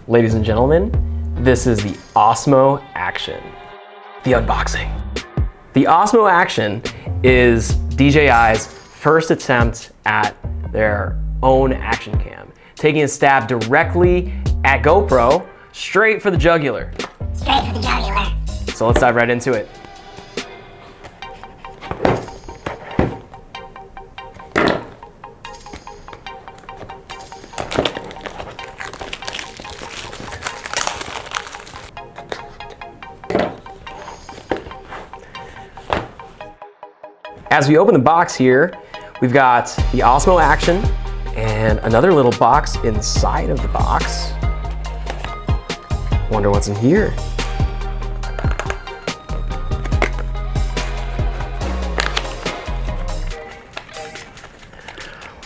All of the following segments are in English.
Ladies and gentlemen, this is the Osmo Action, the unboxing. The Osmo Action is DJI's first attempt at their own action cam, taking a stab directly at GoPro, straight for the jugular. Straight for the jugular. So let's dive right into it. As we open the box here, we've got the Osmo Action and another little box inside of the box. Wonder what's in here.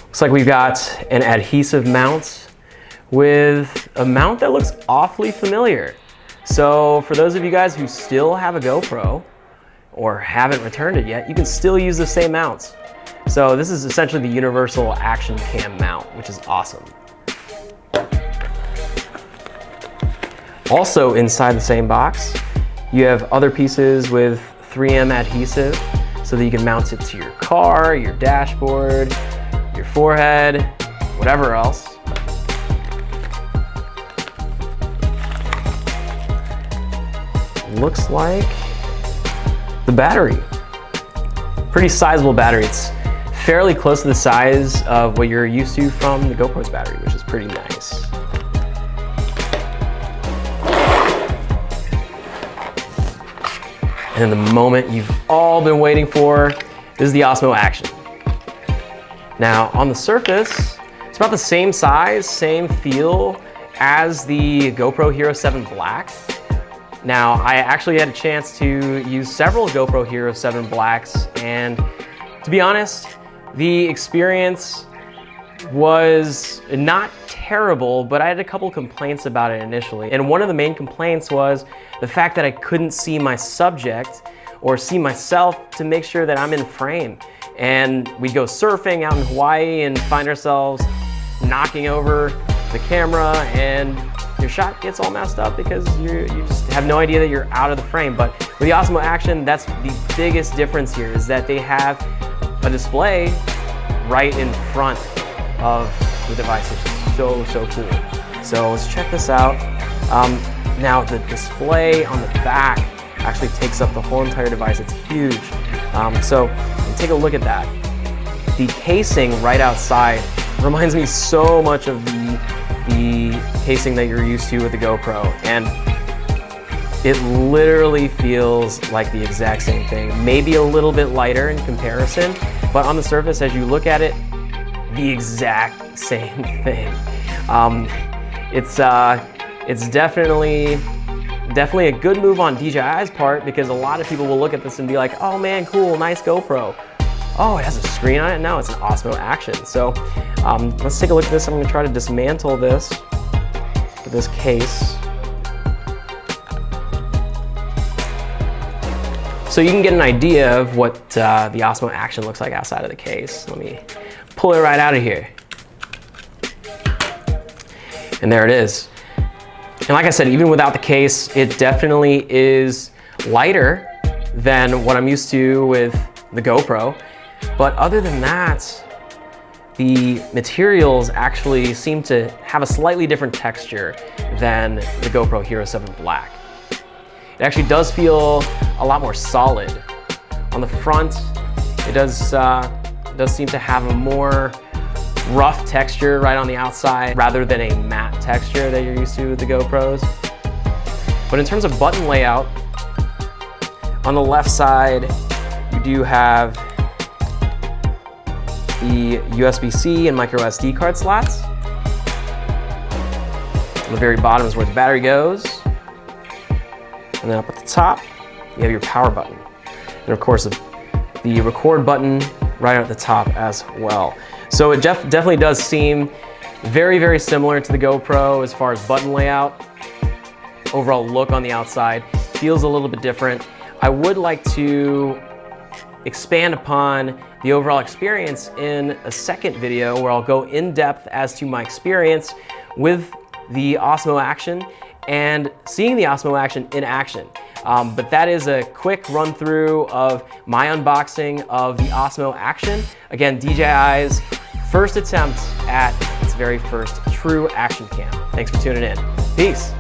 Looks like we've got an adhesive mount with a mount that looks awfully familiar. So for those of you guys who still have a GoPro or haven't returned it yet, you can still use the same mounts. So this is essentially the universal action cam mount, which is awesome. Also inside the same box, you have other pieces with 3M adhesive so that you can mount it to your car, your dashboard, your forehead, whatever else. Looks like the battery. Pretty sizable battery. It's fairly close to the size of what you're used to from the GoPro's battery, which is pretty nice. And the moment you've all been waiting for, this is the Osmo Action. Now, on the surface, it's about the same size, same feel as the GoPro Hero 7 Black. Now, I actually had a chance to use several GoPro Hero 7 Blacks, and to be honest, the experience was not terrible, but I had a couple complaints about it initially. And one of the main complaints was the fact that I couldn't see my subject or see myself to make sure that I'm in frame. And we'd go surfing out in Hawaii and find ourselves knocking over the camera, and your shot gets all messed up because you just have no idea that you're out of the frame. But with the Osmo Action, that's the biggest difference here, is that they have a display right in front of the device, which is so cool. So let's check this out. Now the display on the back actually takes up the whole entire device. It's huge. So take a look at that. The casing right outside reminds me so much of the casing that you're used to with the GoPro, and it literally feels like the exact same thing. Maybe a little bit lighter in comparison, but on the surface, as you look at it, the exact same thing. It's definitely a good move on DJI's part, because a lot of people will look at this and be like, oh man, cool, nice GoPro. Oh, it has a screen on it? No, it's an Osmo Action. So let's take a look at this. I'm gonna try to dismantle this case. So you can get an idea of what the Osmo Action looks like outside of the case. Let me pull it right out of here. And there it is. And like I said, even without the case, it definitely is lighter than what I'm used to with the GoPro. But other than that, the materials actually seem to have a slightly different texture than the GoPro Hero 7 Black. It actually does feel a lot more solid. On the front, it does seem to have a more rough texture right on the outside rather than a matte texture that you're used to with the GoPros. But in terms of button layout, on the left side, you do have the USB-C and micro SD card slots. On the very bottom is where the battery goes. And then up at the top, you have your power button. And of course, the record button right at the top as well. So it definitely does seem very similar to the GoPro as far as button layout. Overall look on the outside feels a little bit different. I would like to expand upon the overall experience in a second video where I'll go in depth as to my experience with the Osmo Action and seeing the Osmo Action in action. But that is a quick run through of my unboxing of the Osmo Action. Again, DJI's first attempt at its very first true action cam. Thanks for tuning in. Peace.